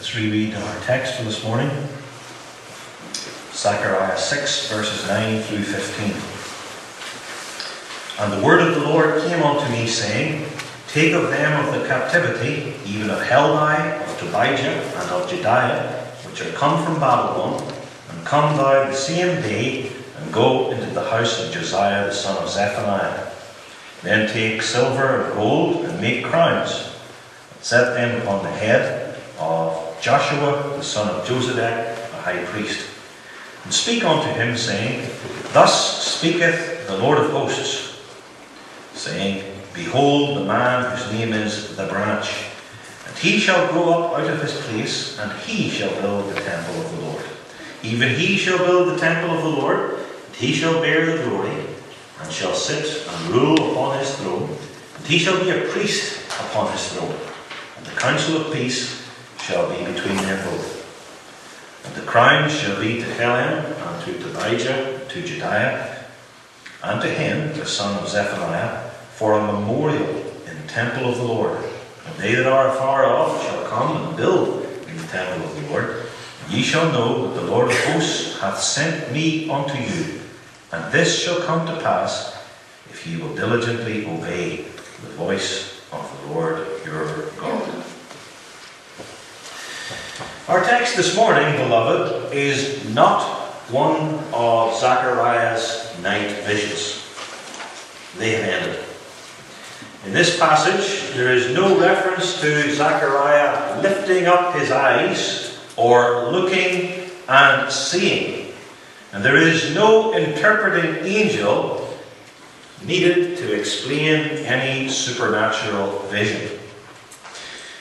Let's reread our text for this morning. Zechariah 6, verses 9 through 15. And the word of the Lord came unto me, saying, Take of them of the captivity, even of Haggai, of Tobijah, and of Jediah, which are come from Babylon, and come thou the same day, and go into the house of Josiah the son of Zephaniah. Then take silver and gold, and make crowns, and set them upon the head of Joshua the son of Josedech, the high priest. And speak unto him, saying, Thus speaketh the Lord of hosts, saying, Behold, the man whose name is the branch, and he shall grow up out of his place, and he shall build the temple of the Lord. Even he shall build the temple of the Lord, and he shall bear the glory, and shall sit and rule upon his throne, and he shall be a priest upon his throne, and the counsel of peace shall be between them both. And the crown shall be to Helen, and to Tobijah, to Jediah, and to him, the son of Zephaniah, for a memorial in the temple of the Lord. And they that are afar off shall come and build in the temple of the Lord. And ye shall know that the Lord of hosts hath sent me unto you. And this shall come to pass, if ye will diligently obey the voice of the Lord your God. Our text this morning, beloved, is not one of Zechariah's night visions. They have ended. In this passage, there is no reference to Zechariah lifting up his eyes or looking and seeing. And there is no interpreting angel needed to explain any supernatural vision.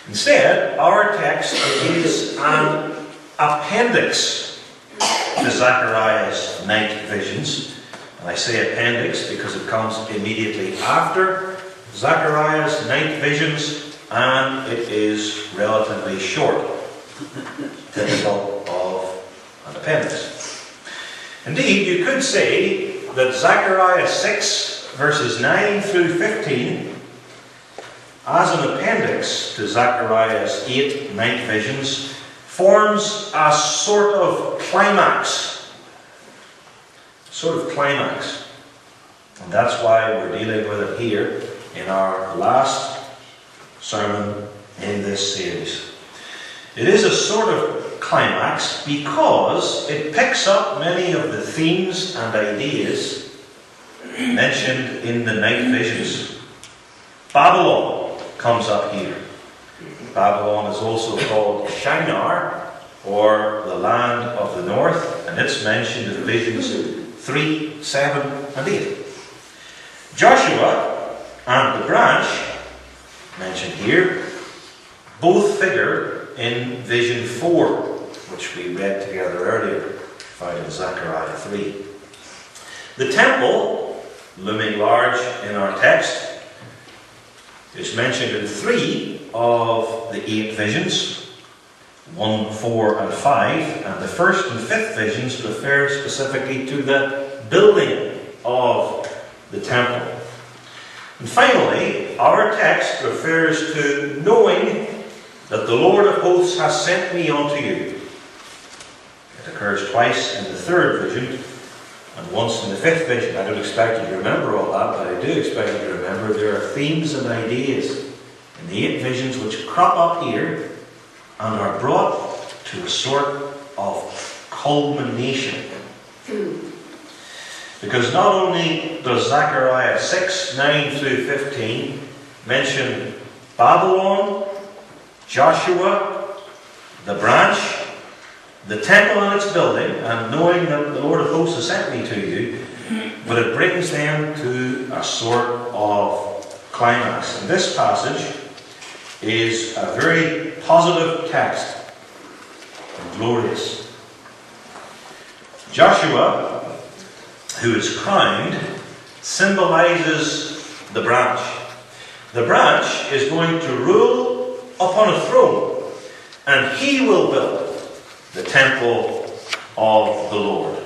Instead, our text is an appendix to Zechariah's night visions. And I say appendix because it comes immediately after Zechariah's night visions, and it is relatively short, typical of an appendix. Indeed, you could say that Zechariah 6, verses 9 through 15, as an appendix to Zechariah's 8 night visions, forms a sort of climax. And that's why we're dealing with it here in our last sermon in this series. It is a sort of climax because it picks up many of the themes and ideas mentioned in the night visions. Babylon comes up here. Babylon is also called Shinar, or the land of the north, and it's mentioned in visions 3, 7, and 8. Joshua and the branch, mentioned here, both figure in vision 4, which we read together earlier, found in Zechariah 3. The temple, looming large in our text, is mentioned in 3 of the 8 visions, 1, 4, and 5, and the first and 5th visions refer specifically to the building of the temple. And finally, our text refers to knowing that the Lord of hosts has sent me unto you. It occurs twice in the 3rd vision and once in the 5th vision. I don't expect you to remember all that, but I do expect you to remember there are themes and ideas in the 8 visions which crop up here and are brought to a sort of culmination. Because not only does Zechariah 6, 9 through 15 mention Babylon, Joshua, the branch, the temple and its building, and knowing that the Lord of hosts has sent me to you, but it brings them to a sort of climax. And this passage is a very positive text, and glorious. Joshua, who is crowned, symbolizes the branch. The branch is going to rule upon a throne, and he will build the temple of the Lord.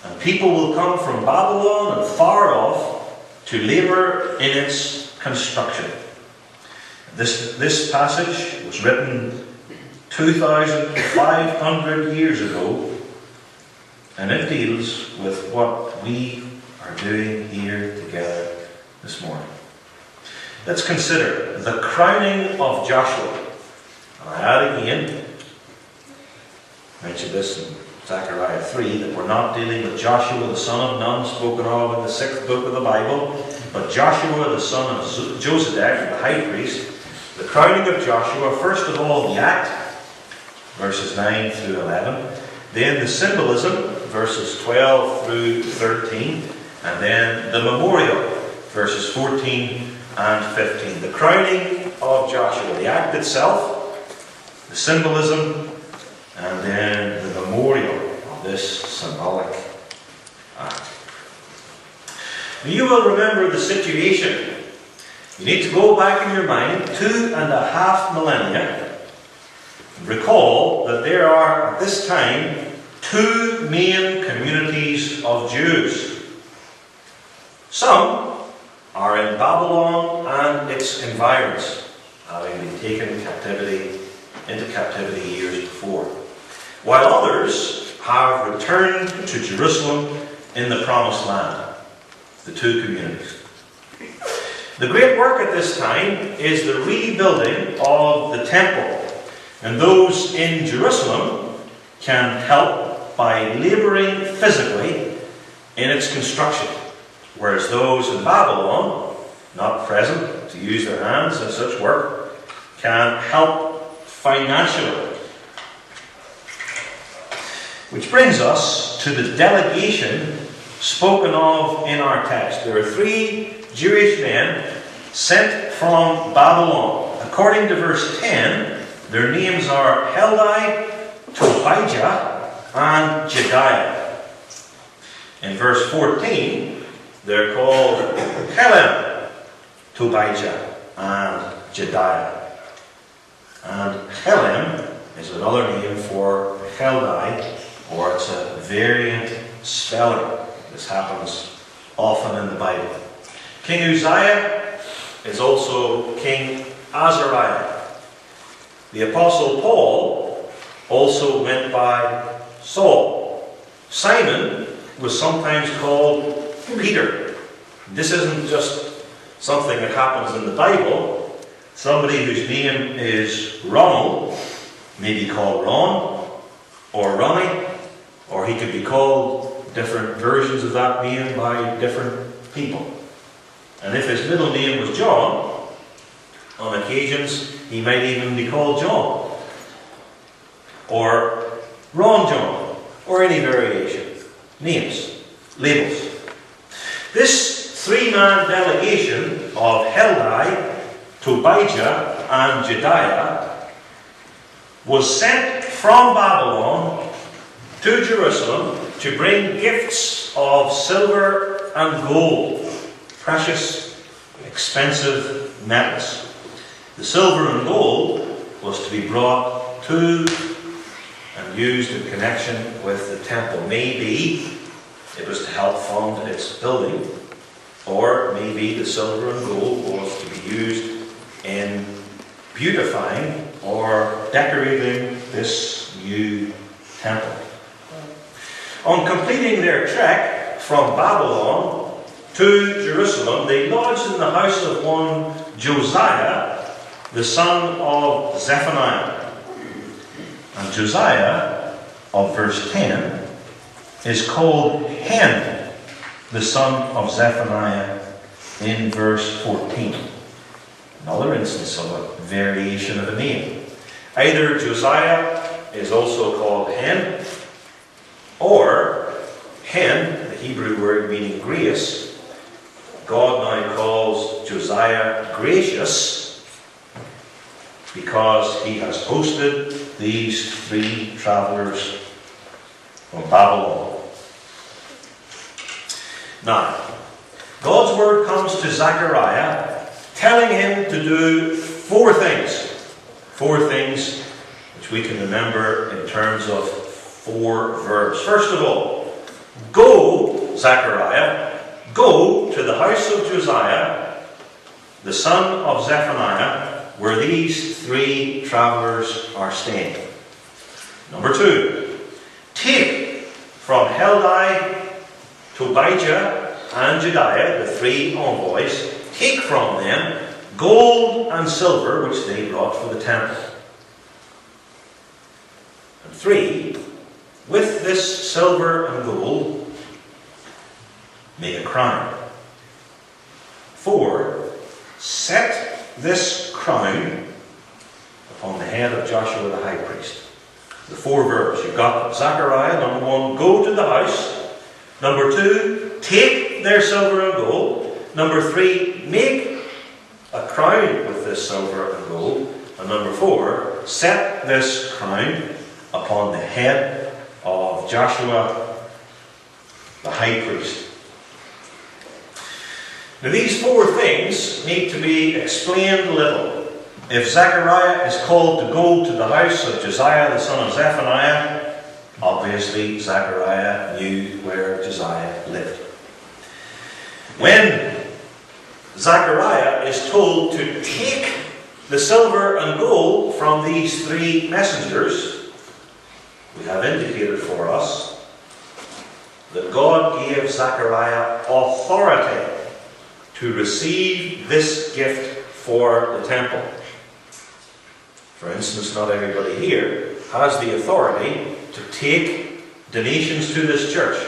And people will come from Babylon and far off to labor in its construction. This passage was written 2,500 years ago, and it deals with what we are doing here together this morning. Let's consider the crowning of Joshua. And I add again, I mentioned this in Zechariah 3, that we're not dealing with Joshua the son of Nun, spoken of in the 6th book of the Bible, but Joshua the son of Josedek, the high priest. The crowning of Joshua, first of all the act, verses 9 through 11, then the symbolism, verses 12 through 13, and then the memorial, verses 14 and 15. The crowning of Joshua, the act itself, the symbolism, and then the memorial of this symbolic act. You will remember the situation. You need to go back in your mind 2.5 millennia and recall that there are at this time 2 main communities of Jews. Some are in Babylon and its environs, having been taken into captivity years before, while others have returned to Jerusalem in the Promised Land. The 2 communities. The great work at this time is the rebuilding of the temple, and those in Jerusalem can help by labouring physically in its construction, whereas those in Babylon, not present to use their hands in such work, can help financially. Which brings us to the delegation spoken of in our text. There are 3 Jewish men sent from Babylon. According to verse 10, their names are Haggai, Tobijah, and Jedaiah. In verse 14, they're called Helem, Tobijah, and Jedaiah. And Helem is another name for Haggai, or it's a variant spelling. This happens often in the Bible. King Uzziah is also King Azariah. The Apostle Paul also went by Saul. Simon was sometimes called Peter. This isn't just something that happens in the Bible. Somebody whose name is Ronald may be called Ron or Ronnie, or he could be called different versions of that name by different people. And if his middle name was John, on occasions he might even be called John, or Ron John, or any variation. Names, labels. This 3-man delegation of Haggai, Tobijah, and Jedaiah was sent from Babylon to Jerusalem to bring gifts of silver and gold, precious, expensive metals. The silver and gold was to be brought to and used in connection with the temple. Maybe it was to help fund its building, or maybe the silver and gold was to be used in beautifying or decorating this new temple. On completing their trek from Babylon to Jerusalem, they lodged in the house of one Josiah, the son of Zephaniah. And Josiah, of verse 10, is called Hen, the son of Zephaniah, in verse 14. Another instance of a variation of a name. Either Josiah is also called hen, or hen, the Hebrew word meaning grace. God now calls Josiah gracious because he has hosted these 3 travelers from Babylon. Now, God's word comes to Zechariah telling him to do 4 things. 4 things which we can remember in terms of 4 verbs. First of all, go, Zechariah, go to the house of Josiah, the son of Zephaniah, where these 3 travelers are staying. Number 2, take from Haggai, Tobijah, and Jedaiah, the 3 envoys, take from them gold and silver which they brought for the temple. And 3, with this silver and gold, make a crown. 4, set this crown upon the head of Joshua the high priest. The 4 verbs. You've got Zechariah, number 1, go to the house. Number 2, take their silver and gold. Number 3, make a crown with this silver and gold. And number 4, set this crown upon the head of Joshua the high priest. Now these 4 things need to be explained a little. If Zechariah is called to go to the house of Josiah the son of Zephaniah, obviously Zechariah knew where Josiah lived. When Zechariah is told to take the silver and gold from these 3 messengers, we have indicated for us that God gave Zechariah authority to receive this gift for the temple. For instance, not everybody here has the authority to take donations to this church.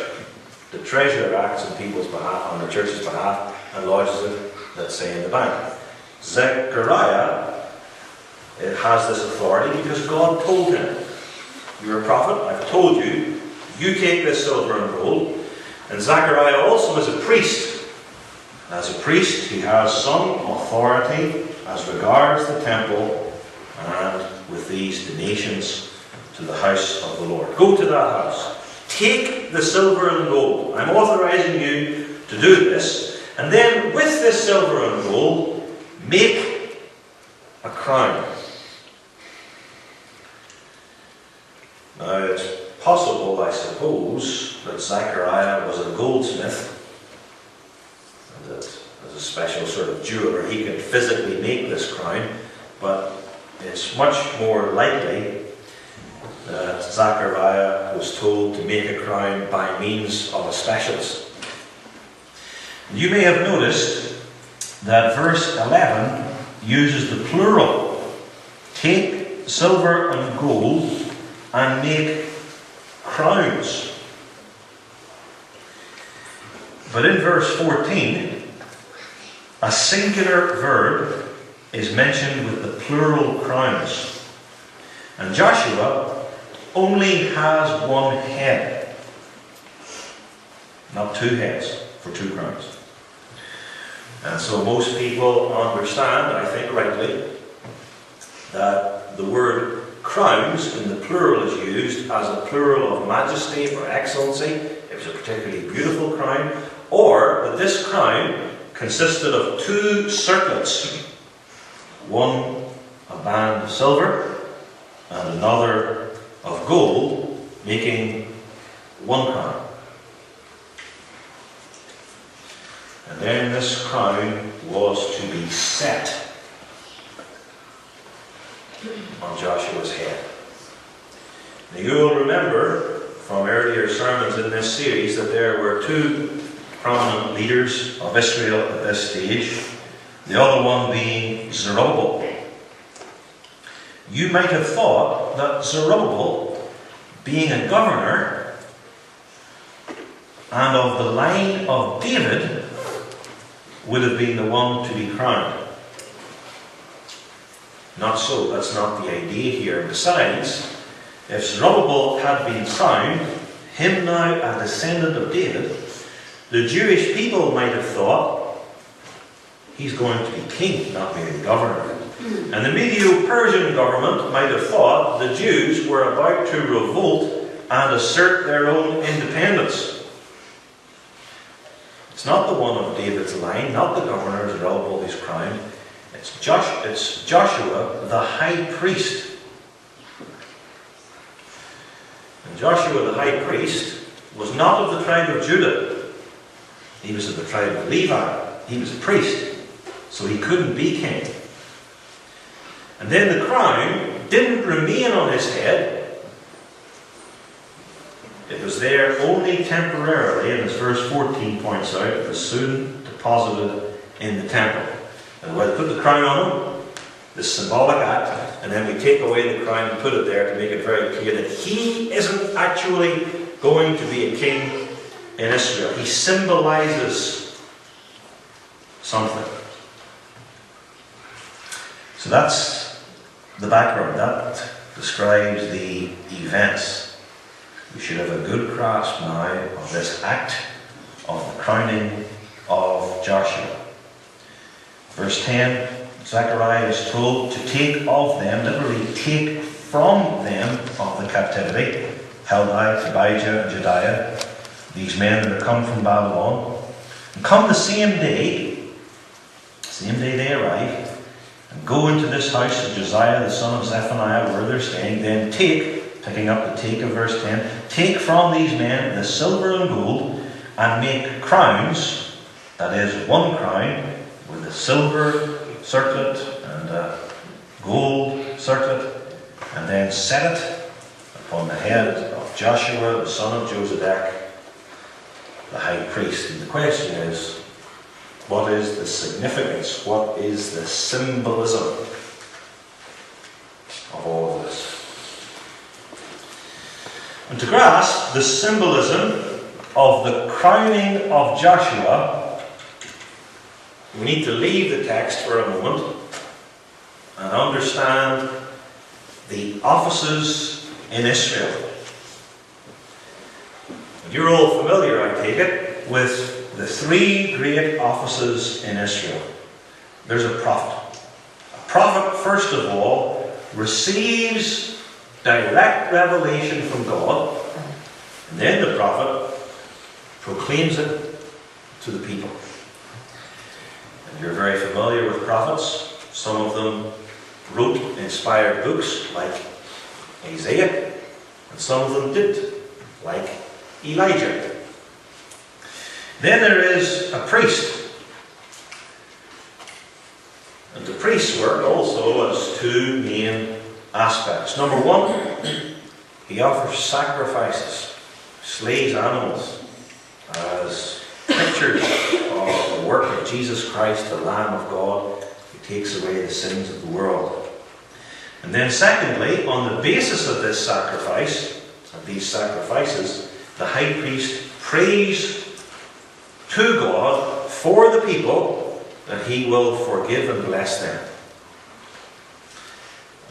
The treasurer acts on people's behalf, on the church's behalf, and lodges it, let's say, in the bank. Zechariah has this authority because God told him, "You're a prophet, I've told you, you take this silver and gold." And Zechariah also is a priest. As a priest, he has some authority as regards the temple and with these donations to the house of the Lord. Go to that house. Take the silver and gold. I'm authorizing you to do this. And then with this silver and gold, make a crown. Now it's possible, I suppose, that Zechariah was a goldsmith, and that as a special sort of jeweler he could physically make this crown, but it's much more likely that Zechariah was told to make a crown by means of a specialist. You may have noticed that verse 11 uses the plural. Take silver and gold and make crowns. But in verse 14, a singular verb is mentioned with the plural crowns. And Joshua only has 1 head, not 2 heads for 2 crowns. And so most people understand, I think rightly, that the word crowns in the plural is used as a plural of majesty or excellency. It was a particularly beautiful crown. Or that this crown consisted of 2 circlets. One a band of silver and another of gold, making 1 crown. And then this crown was to be set on Joshua's head. Now you will remember from earlier sermons in this series that there were 2 prominent leaders of Israel at this stage, the other one being Zerubbabel. You might have thought that Zerubbabel, being a governor and of the line of David, would have been the one to be crowned. Not so, that's not the idea here. Besides, If Zerubbabel had been crowned, him now a descendant of David, the Jewish people might have thought he's going to be king, not merely governor. And the Medo-Persian government might have thought the Jews were about to revolt and assert their own independence. It's not the one of David's line, not the governor Zerubbabel who's crowned. It's Joshua, the high priest. And Joshua, the high priest, was not of the tribe of Judah. He was of the tribe of Levi. He was a priest, so he couldn't be king. And then the crown didn't remain on his head. It was there only temporarily, and as verse 14 points out, it was soon deposited in the temple. And we'll put the crown on him, this symbolic act, and then we take away the crown and put it there to make it very clear that he isn't actually going to be a king in Israel. He symbolizes something. So that's the background. That describes the events. We should have a good grasp now of this act of the crowning of Joshua. Verse 10, Zechariah is told to take of them, literally take from them of the captivity, Haggai, Tobiah, and Jediah, these men that are come from Babylon, and come the same day they arrive, and go into this house of Josiah the son of Zephaniah where they're staying, then take, picking up the take of verse 10, take from these men the silver and gold, and make crowns, that is, one crown, with a silver circlet and a gold circlet, and then set it upon the head of Joshua the son of Josedek, the high priest. And the question is, what is the significance? What is the symbolism of all of this? And to grasp the symbolism of the crowning of Joshua, we need to leave the text for a moment and understand the offices in Israel. You're all familiar, I take it, with the three great offices in Israel. There's a prophet. A prophet, first of all, receives direct revelation from God, and then the prophet proclaims it to the people. And you're very familiar with prophets. Some of them wrote inspired books like Isaiah, and some of them did, like Elijah. Then there is a priest. And the priest's work also has two main aspects. Number one, he offers sacrifices, slays animals as pictures of the work of Jesus Christ, the Lamb of God, who takes away the sins of the world. And then secondly, on the basis of this sacrifice, of these sacrifices, the high priest prays to God for the people that he will forgive and bless them.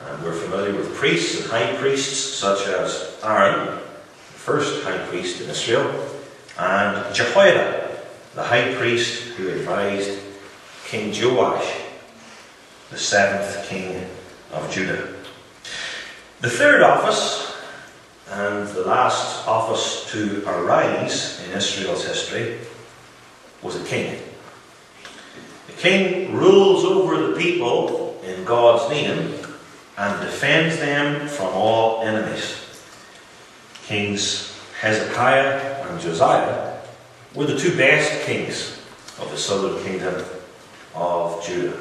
And we're familiar with priests and high priests such as Aaron, the first high priest in Israel, and Jehoiada, the high priest who advised King Joash, the seventh king of Judah. The third office, and the last office to arise in Israel's history, was a king. The king rules over the people in God's name and defends them from all enemies. Kings Hezekiah and Josiah were the two best kings of the southern kingdom of Judah.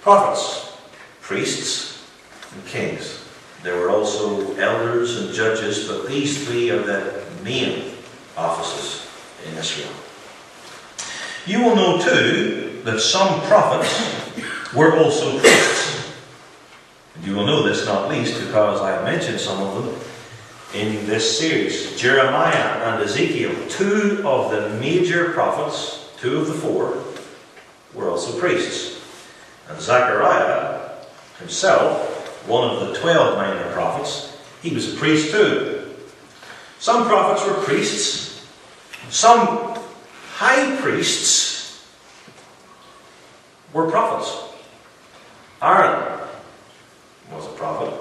Prophets, priests, and kings. There were also elders and judges, but these three are the main offices in Israel. You will know too that some prophets were also priests. And you will know this not least because I have mentioned some of them in this series. Jeremiah and Ezekiel, two of the major prophets, two of the four, were also priests. And Zechariah himself, one of the 12 minor prophets, he was a priest too. Some prophets were priests. Some high priests were prophets. Aaron was a prophet.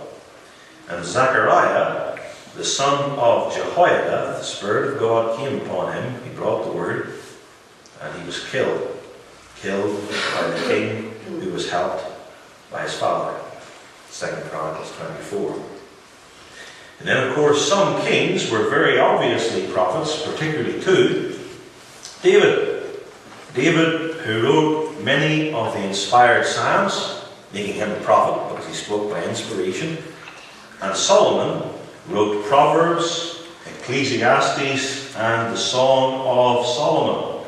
And Zechariah, the son of Jehoiada, the Spirit of God came upon him. He brought the word, and he was killed. Killed by the king who was helped by his father. 2 Chronicles 24. And then, of course, some kings were very obviously prophets, particularly two. David, who wrote many of the inspired Psalms, making him a prophet because he spoke by inspiration. And Solomon wrote Proverbs, Ecclesiastes, and the Song of Solomon.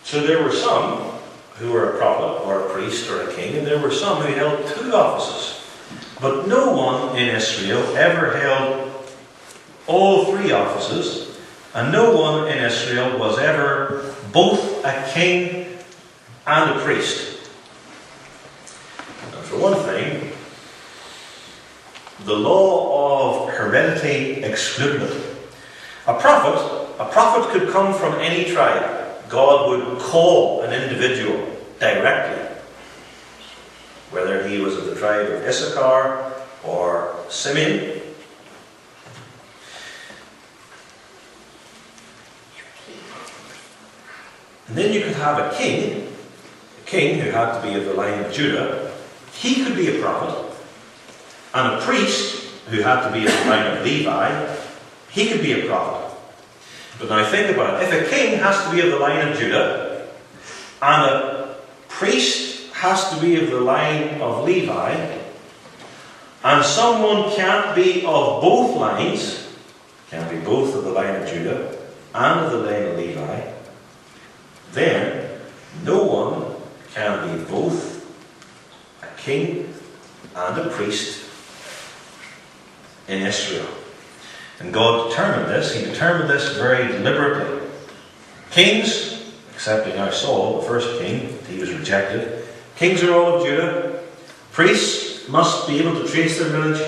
So there were some who were a prophet or a priest or a king, and there were some who held two offices. But no one in Israel ever held all three offices, and no one in Israel was ever both a king and a priest. And for one thing, the law of heredity excluded it. A prophet could come from any tribe. God would call an individual directly, whether he was of the tribe of Issachar or Simeon. And then you could have a king who had to be of the line of Judah. He could be a prophet. And a priest who had to be of the line of Levi. He could be a prophet. But now think about it. If a king has to be of the line of Judah, and a priest has to be of the line of Levi, and someone can't be of both lines, can't be both of the line of Judah and of the line of Levi, then no one can be both a king and a priest in Israel. And God determined this. He determined this very deliberately. Kings, excepting now Saul, the first king, he was rejected. Kings are all of Judah. Priests must be able to trace their village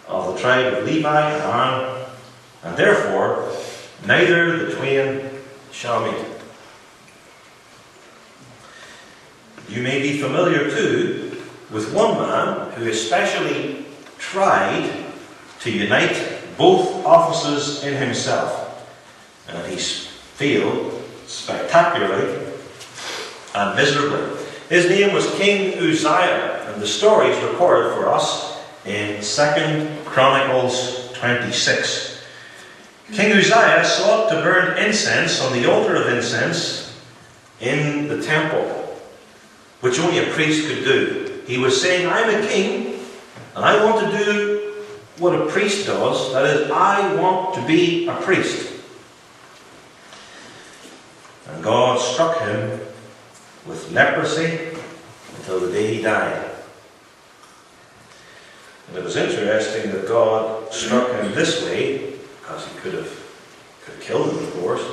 of the tribe of Levi and Aaron, and therefore neither the twain shall meet. You may be familiar too with one man who especially tried to unite both offices in himself, and he failed spectacularly and miserably. His name was King Uzziah, and the story is recorded for us in 2 Chronicles 26. King Uzziah sought to burn incense on the altar of incense in the temple, which only a priest could do. He was saying, I'm a king, and I want to do what a priest does. That is, I want to be a priest. And God struck him with leprosy until the day he died. And it was interesting that God struck him this way, because he could have killed him, of course,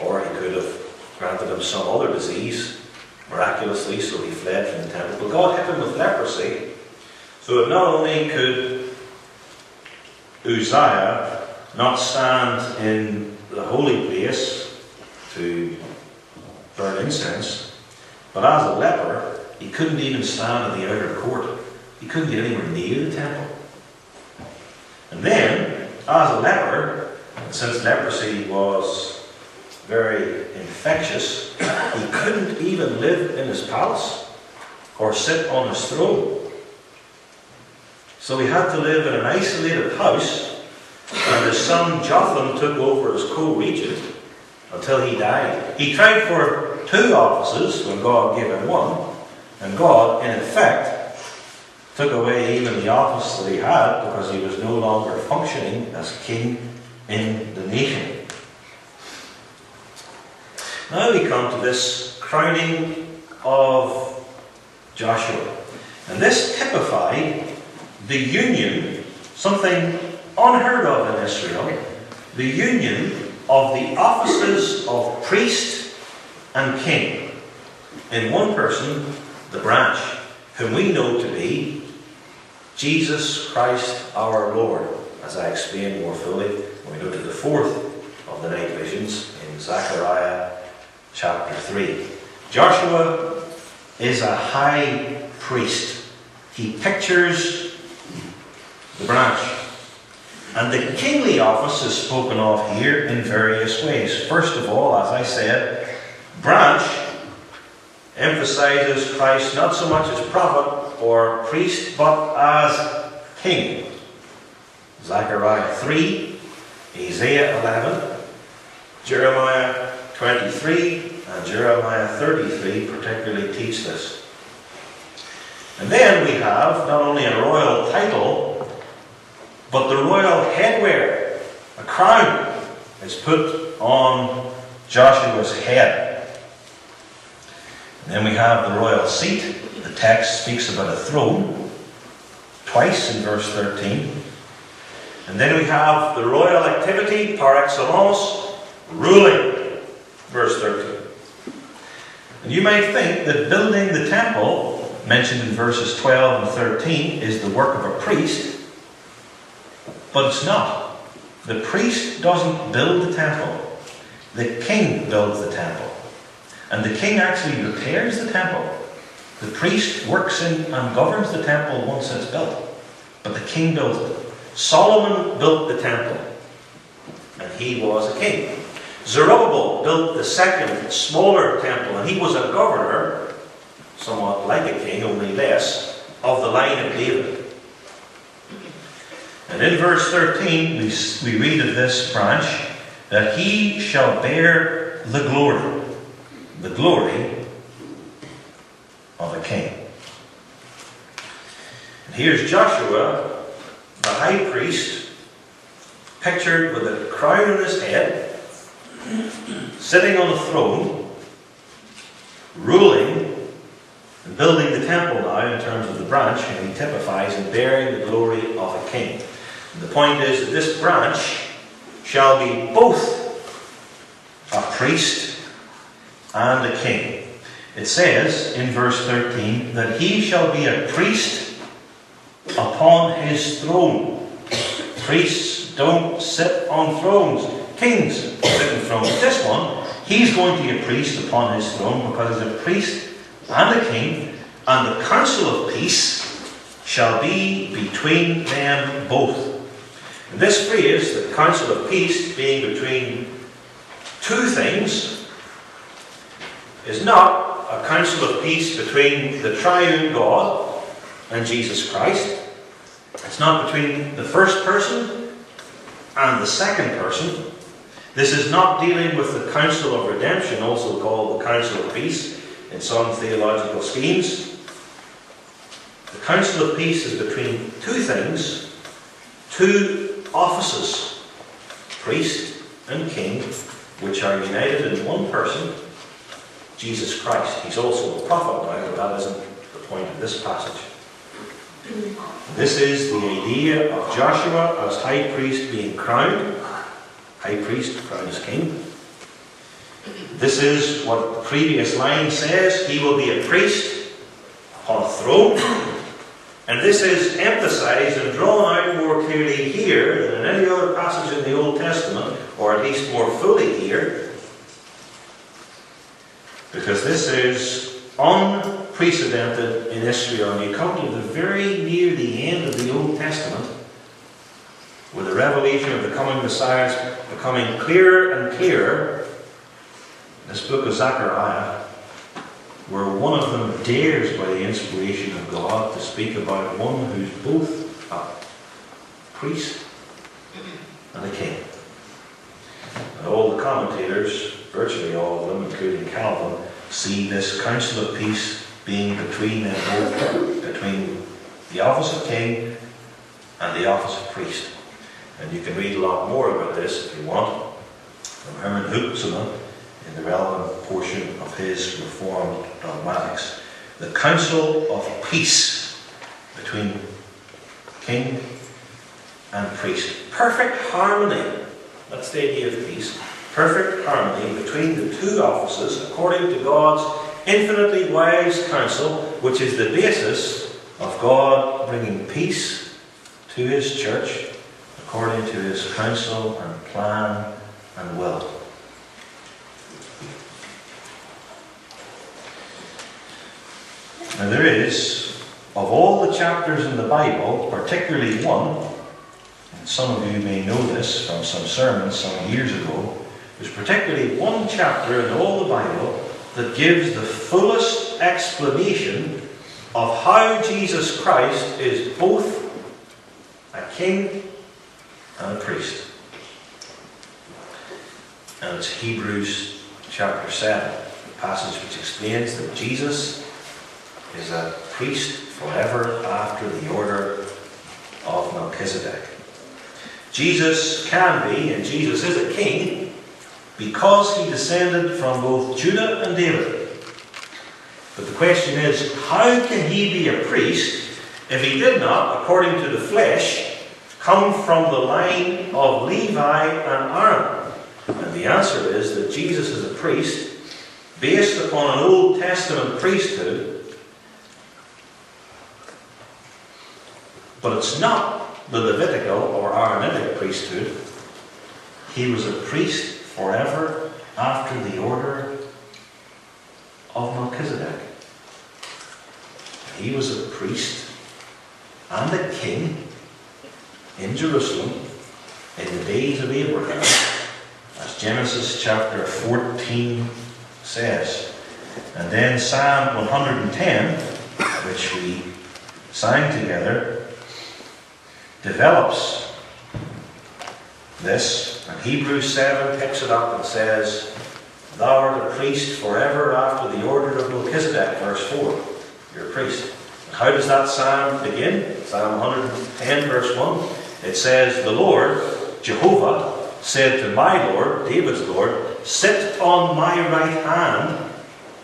or he could have granted him some other disease miraculously, so he fled from the temple. But God hit him with leprosy, so that not only could Uzziah not stand in the holy place to burn incense, but as a leper, he couldn't even stand in the outer court. He couldn't get anywhere near the temple. And then, as a leper, since leprosy was very infectious, he couldn't even live in his palace or sit on his throne. So he had to live in an isolated house, and his son Jotham took over as co-regent until he died. He tried for two offices when God gave him one, and God, in effect, took away even the office that he had because he was no longer functioning as king in the nation. Now we come to this crowning of Joshua. And this typified the union, something unheard of in Israel, the union of the offices of priest and king in one person, the branch, whom we know to be Jesus Christ our Lord, as I explain more fully when we go to the fourth of the night visions in Zechariah chapter 3. Joshua is a high priest. He pictures the branch. And the kingly office is spoken of here in various ways. First of all, as I said, branch emphasizes Christ not so much as prophet or priest, but as king. Zechariah 3, Isaiah 11, Jeremiah 23, and Jeremiah 33 particularly teach this. And then we have not only a royal title, but the royal headwear, a crown, is put on Joshua's head. And then we have the royal seat. The text speaks about a throne, twice in verse 13. And then we have the royal activity, par excellence, ruling, verse 13. And you might think that building the temple, mentioned in verses 12 and 13, is the work of a priest. But it's not. The priest doesn't build the temple. The king builds the temple. And the king actually repairs the temple. The priest works in and governs the temple once it's built. But the king builds it. Solomon built the temple. And he was a king. Zerubbabel built the second, smaller temple. And he was a governor, somewhat like a king, only less, of the line of David. And in verse 13, we read of this branch, that he shall bear the glory of a king. And here's Joshua, the high priest, pictured with a crown on his head, sitting on a throne, ruling and building the temple now in terms of the branch, and he typifies in bearing the glory of a king. The point is that this branch shall be both a priest and a king. It says in verse 13 that he shall be a priest upon his throne. Priests don't sit on thrones. Kings sit on thrones. This one, he's going to be a priest upon his throne because he's a priest and a king, and the council of peace shall be between them both. This phrase, the council of peace, being between two things, is not a council of peace between the triune God and Jesus Christ. It's not between the first person and the second person. This is not dealing with the council of redemption, also called the council of peace in some theological schemes. The council of peace is between two things, two offices, priest and king, which are united in one person, Jesus Christ. He's also a prophet now, but that isn't the point of this passage. This is the idea of Joshua as high priest being crowned. High priest, crowned as king. This is what the previous line says. He will be a priest upon a throne. And this is emphasized and drawn out more clearly here than in any other passage in the Old Testament, or at least more fully here, because this is unprecedented in Israel. And you come to the very near the end of the Old Testament, with the revelation of the coming Messiah becoming clearer and clearer. This book of Zechariah, where one of them dares, by the inspiration of God, to speak about one who's both a priest and a king. And all the commentators, virtually all of them, including Calvin, see this council of peace being between them both, between the office of king and the office of priest. And you can read a lot more about this if you want from Herman Hoopsema in the relevant portion of his Reformed Dogmatics. The council of peace between king and priest. Perfect harmony. That's the idea of peace. Perfect harmony between the two offices according to God's infinitely wise counsel, which is the basis of God God bringing peace to his church according to his counsel and plan and will. Now there is, of all the chapters in the Bible, particularly one, and some of you may know this from some sermons some years ago, there's particularly one chapter in all the Bible that gives the fullest explanation of how Jesus Christ is both a king and a priest. And it's Hebrews chapter 7, the passage which explains that Jesus is a priest forever after the order of Melchizedek. Jesus can be, and Jesus is a king, because he descended from both Judah and David. But the question is, how can he be a priest if he did not, according to the flesh, come from the line of Levi and Aaron? And the answer is that Jesus is a priest based upon an Old Testament priesthood, but it's not the Levitical or Aaronitic priesthood. He was a priest forever after the order of Melchizedek. He was a priest and a king in Jerusalem in the days of Abraham, as Genesis chapter 14 says. And then Psalm 110, which we sang together, develops this, and Hebrews 7 picks it up and says, "Thou art a priest forever after the order of Melchizedek," verse 4. You're a priest. And how does that psalm begin? Psalm 110 verse 1. It says, "The Lord, Jehovah, said to my Lord," David's Lord, "sit on my right hand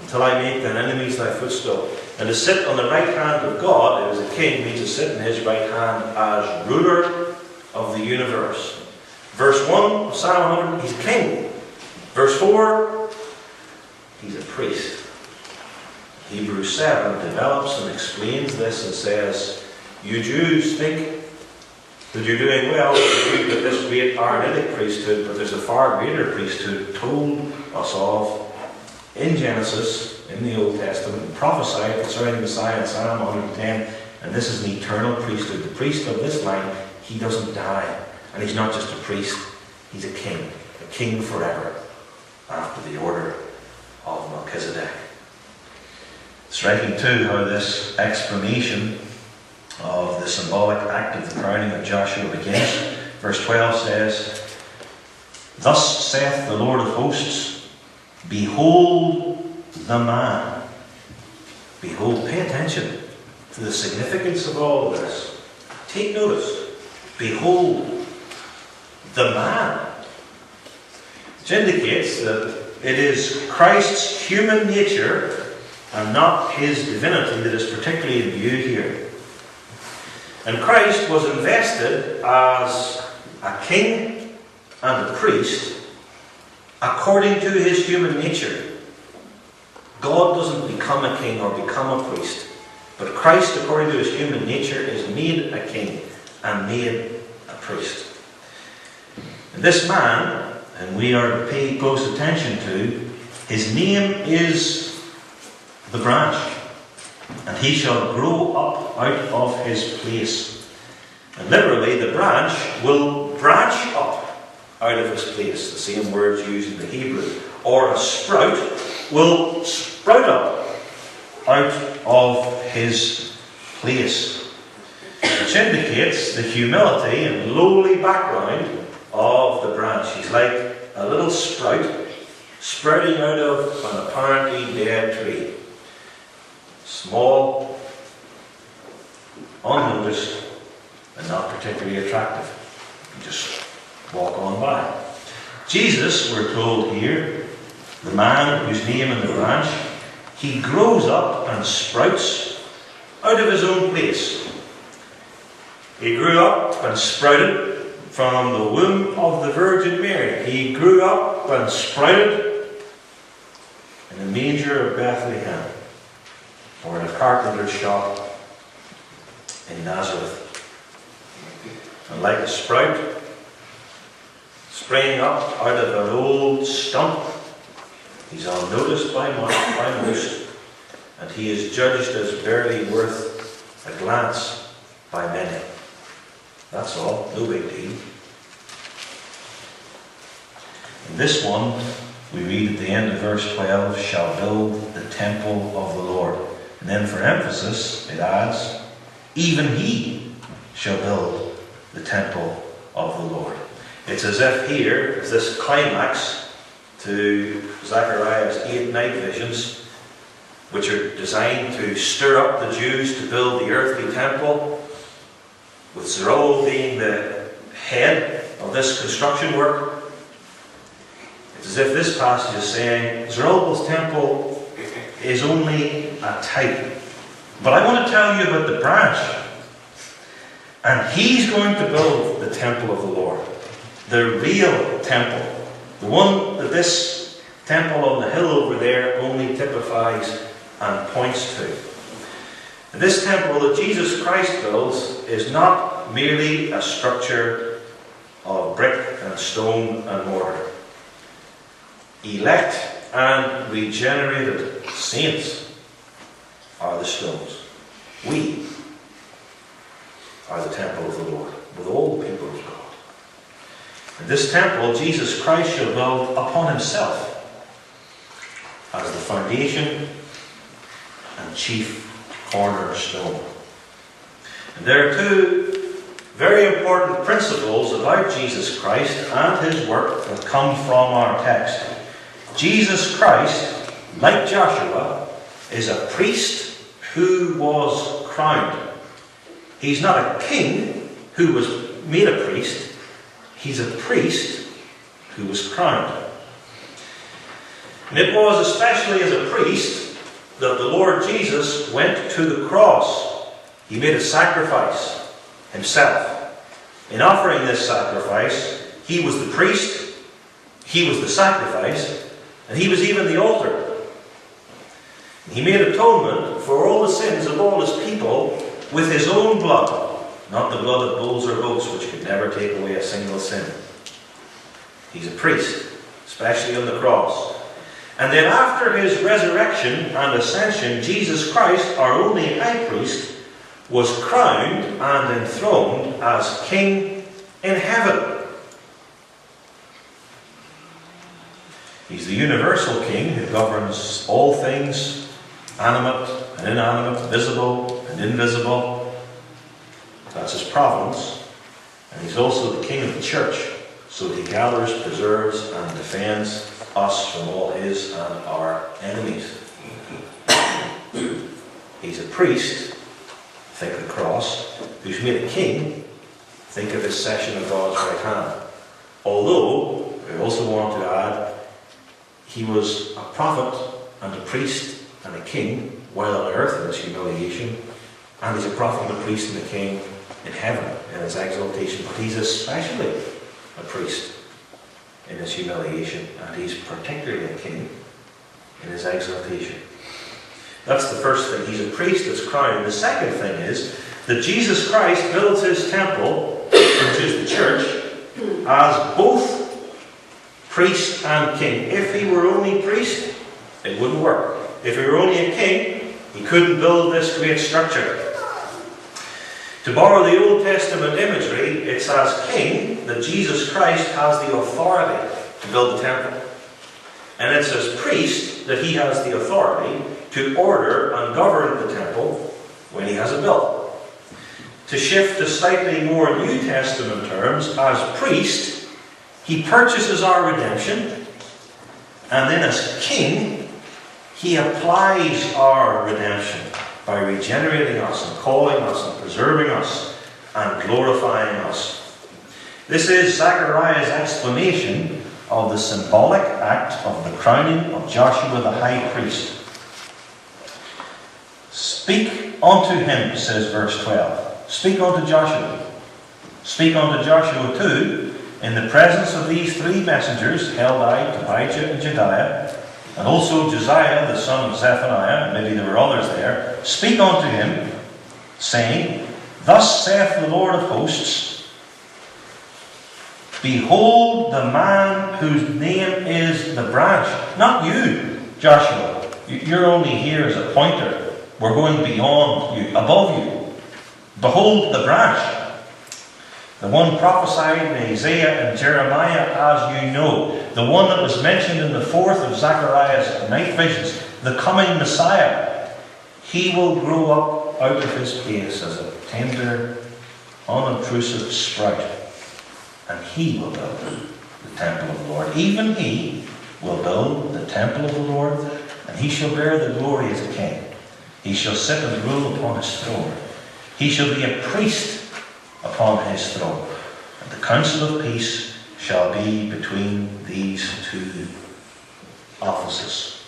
until I make thine enemies thy footstool." And to sit on the right hand of God, as a king, means to sit in his right hand as ruler of the universe. Verse 1 of Psalm 100, he's a king. Verse 4, he's a priest. Hebrews 7 develops and explains this and says, you Jews think that you're doing well to with this great Aaronitic priesthood, but there's a far greater priesthood told us of in Genesis, in the Old Testament, prophesied concerning the Messiah in Psalm 110, and this is an eternal priesthood. The priest of this line, he doesn't die. And he's not just a priest, he's a king forever, after the order of Melchizedek. Striking too how this explanation of the symbolic act of the crowning of Joshua begins. Verse 12 says, "Thus saith the Lord of hosts, behold the man." Behold, pay attention to the significance of all of this. Take notice. Behold the man. Which indicates that it is Christ's human nature and not his divinity that is particularly in view here. And Christ was invested as a king and a priest according to his human nature. God doesn't become a king or become a priest, but Christ, according to his human nature, is made a king and made a priest. And this man, and we are to pay close attention to, his name is the branch, and he shall grow up out of his place. And literally, the branch will branch up out of his place, the same words used in the Hebrew. Or a sprout will sprout up out of his place, which indicates the humility and lowly background of the branch. He's like a little sprout sprouting out of an apparently dead tree. Small, unnoticed, and not particularly attractive. You just walk on by. Jesus, we're told here, the man whose name in the branch, he grows up and sprouts out of his own place. He grew up and sprouted from the womb of the Virgin Mary. He grew up and sprouted in the manger of Bethlehem, or in a carpenter's shop in Nazareth. And like a sprout springing up out of an old stump, he's unnoticed by most, and he is judged as barely worth a glance by many. That's all, no big deal. In this one, we read at the end of verse 12, shall build the temple of the Lord. And then for emphasis, it adds, even he shall build the temple of the Lord. It's as if here is this climax to Zechariah's 8 night visions, which are designed to stir up the Jews to build the earthly temple, with Zerubbabel being the head of this construction work. It's as if this passage is saying Zerubbabel's temple is only a type. But I want to tell you about the branch. And he's going to build the temple of the Lord. The real temple. The one that this temple on the hill over there only typifies and points to. And this temple that Jesus Christ builds is not merely a structure of brick and stone and mortar. Elect and regenerated saints are the stones. We are the temple of the Lord, with all the people of God. And this temple, Jesus Christ shall build upon himself as the foundation and chief cornerstone. And there are two very important principles about Jesus Christ and his work that come from our text. Jesus Christ, like Joshua, is a priest who was crowned. He's not a king who was made a priest. He's a priest who was crowned. And it was especially as a priest that the Lord Jesus went to the cross. He made a sacrifice himself. In offering this sacrifice, he was the priest, he was the sacrifice, and he was even the altar. He made atonement for all the sins of all his people with his own blood, not the blood of bulls or goats, which could never take away a single sin. He's a priest, especially on the cross. And then after his resurrection and ascension, Jesus Christ, our only high priest, was crowned and enthroned as King in heaven. He's the universal King who governs all things, animate and inanimate, visible and invisible. That's his province. And he's also the King of the church, so that he gathers, preserves and defends us from all his and our enemies. He's a priest, think of the cross, who's made a king, think of his session of God's right hand. Although, I also want to add, he was a prophet and a priest and a king while on earth in his humiliation, and he's a prophet and a priest and a king in heaven in his exaltation. But he's especially a priest in his humiliation, and he's particularly a king in his exaltation. That's the first thing. He's a priest that's crowned. The second thing is that Jesus Christ builds his temple, which is the church, as both priest and king. If he were only priest, it wouldn't work. If he were only a king, he couldn't build this great structure. To borrow the Old Testament imagery, it's as king that Jesus Christ has the authority to build the temple. And it's as priest that he has the authority to order and govern the temple when he has it built. To shift to slightly more New Testament terms, as priest, he purchases our redemption, and then as king, he applies our redemption by regenerating us and calling us and preserving us and glorifying us. This is Zechariah's explanation of the symbolic act of the crowning of Joshua the high priest. Speak unto him, says verse 12. Speak unto Joshua. Speak unto Joshua too, in the presence of these three messengers, Haggai, Tobiah, and Jedaiah, and also Josiah, the son of Zephaniah, and maybe there were others there. Speak unto him, saying, Thus saith the Lord of hosts, behold the man whose name is the branch. Not you, Joshua. You're only here as a pointer. We're going beyond you, above you. Behold the branch. The one prophesied in Isaiah and Jeremiah, as you know. The one that was mentioned in the fourth of Zechariah's night visions. The coming Messiah. He will grow up out of his place as a tender, unobtrusive sprout. And he will build the temple of the Lord. Even he will build the temple of the Lord. And he shall bear the glory as a king. He shall sit and rule upon his throne. He shall be a priest upon his throne. And the counsel of peace shall be between these two offices.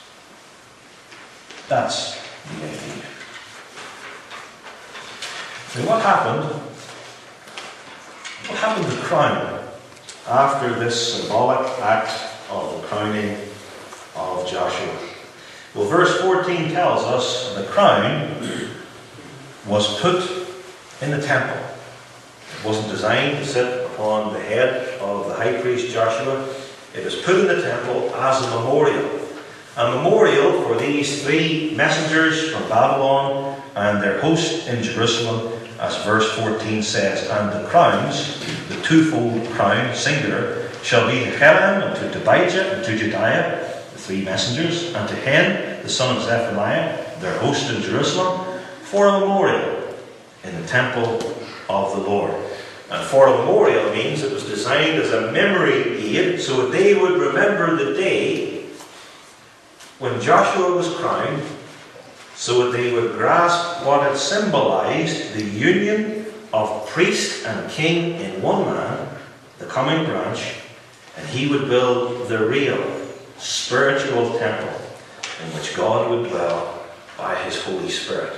That's the idea. So what happened to the crown after this symbolic act of the crowning of Joshua? Well, verse 14 tells us the crown was put in the temple. It wasn't designed to sit upon the head of the high priest Joshua. It was put in the temple as a memorial. A memorial for these three messengers from Babylon and their host in Jerusalem, as verse 14 says. And the crowns, the twofold crown, singular, shall be to Helam and to Tobijah and to Jediah, the three messengers, and to Hen, the son of Zephaniah, their host in Jerusalem, for a memorial in the temple of the Lord. And for a memorial means it was designed as a memory aid, so that they would remember the day when Joshua was crowned, so that they would grasp what it symbolized, the union of priest and king in one man, the coming branch, and he would build the real spiritual temple in which God would dwell by his Holy Spirit.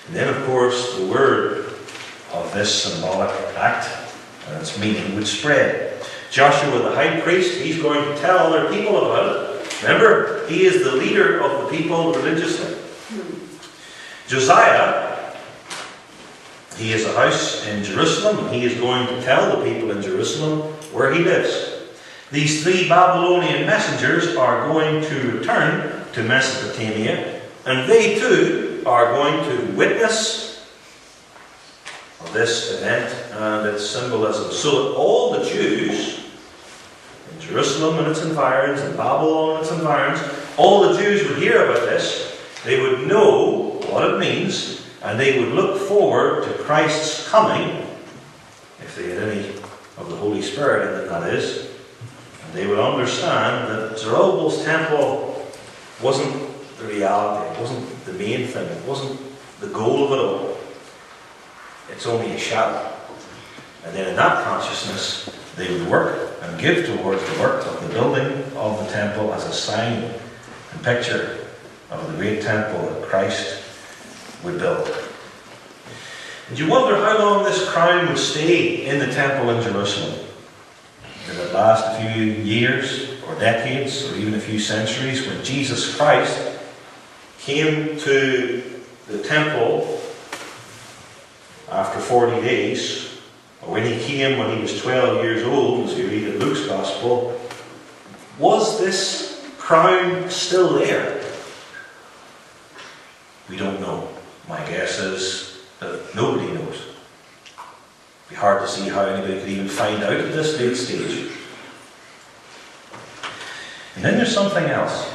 And then, of course, the word of this symbolic act and its meaning would spread. Joshua the high priest, he's going to tell other people about it. Remember, he is the leader of the people religiously. Josiah, he has a house in Jerusalem, and he is going to tell the people in Jerusalem where he lives. These three Babylonian messengers are going to return to Mesopotamia, and they too are going to witness this event and its symbolism, so that all the Jews in Jerusalem and its environs, and Babylon and its environs, all the Jews would hear about this, they would know what it means, and they would look forward to Christ's coming, if they had any of the Holy Spirit in them, that is. And they would understand that Zerubbabel's temple wasn't the reality, it wasn't the main thing, it wasn't the goal of it all. It's only a shadow. And then in that consciousness, they would work and give towards the work of the building of the temple as a sign and picture of the great temple that Christ would build. And you wonder how long this crown would stay in the temple in Jerusalem. Did it last a few years or decades or even a few centuries? When Jesus Christ came to the temple after 40 days, or when he came when he was 12 years old, as we read in Luke's Gospel, was this crown still there? We don't know. My guess is that nobody knows. It'd be hard to see how anybody could even find out at this late stage. And then there's something else.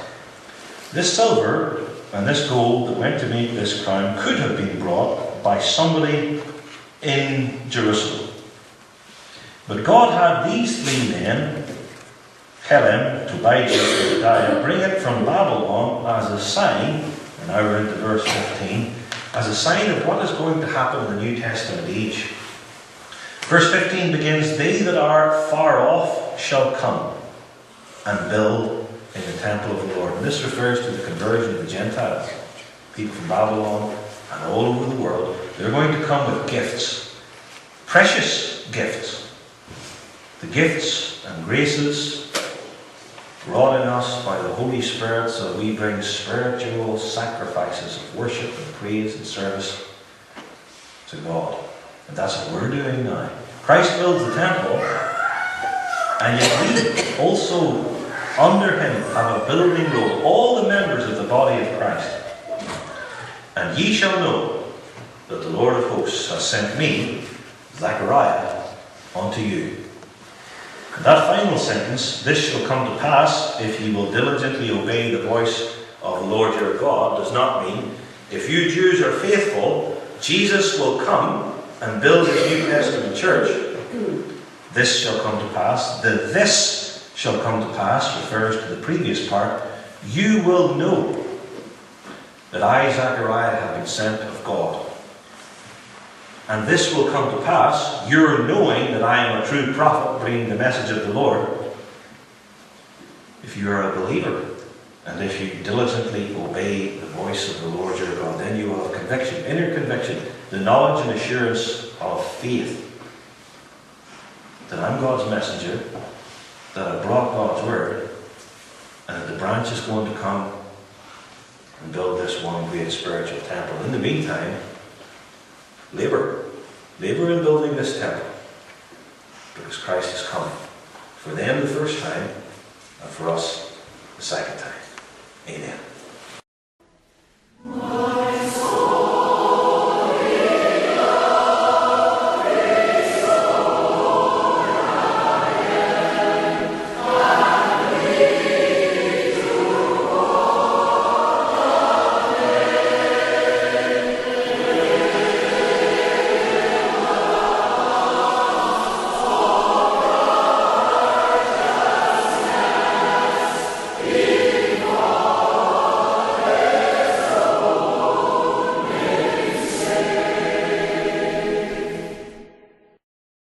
This silver and this gold that went to make this crown could have been brought by somebody in Jerusalem. But God had these three men, Helam, Tobijah, and Jediah, bring it from Babylon as a sign, and now we're into verse 15, as a sign of what is going to happen in the New Testament age. Verse 15 begins, "They that are far off shall come and build in the temple of the Lord." And this refers to the conversion of the Gentiles, people from Babylon and all over the world. They're going to come with gifts, precious gifts. The gifts and graces wrought in us by the Holy Spirit, so that we bring spiritual sacrifices of worship and praise and service to God. And that's what we're doing now. Christ builds the temple, and yet we also, under him, have a building role, all the members of the body of Christ. And ye shall know that the Lord of hosts has sent me, Zechariah, unto you. And that final sentence, this shall come to pass if ye will diligently obey the voice of the Lord your God, does not mean if you Jews are faithful, Jesus will come and build his New Testament church. This shall come to pass. The this shall come to pass refers to the previous part. You will know that I, Zechariah, have been sent of God. And this will come to pass, your knowing that I am a true prophet bringing the message of the Lord, if you are a believer, and if you diligently obey the voice of the Lord your God, then you will have conviction, inner conviction, the knowledge and assurance of faith that I'm God's messenger, that I brought God's word, and that the branch is going to come and build this one great spiritual temple. In the meantime, labor in building this temple, because Christ is coming. For them the first time, and for us the second time. Amen.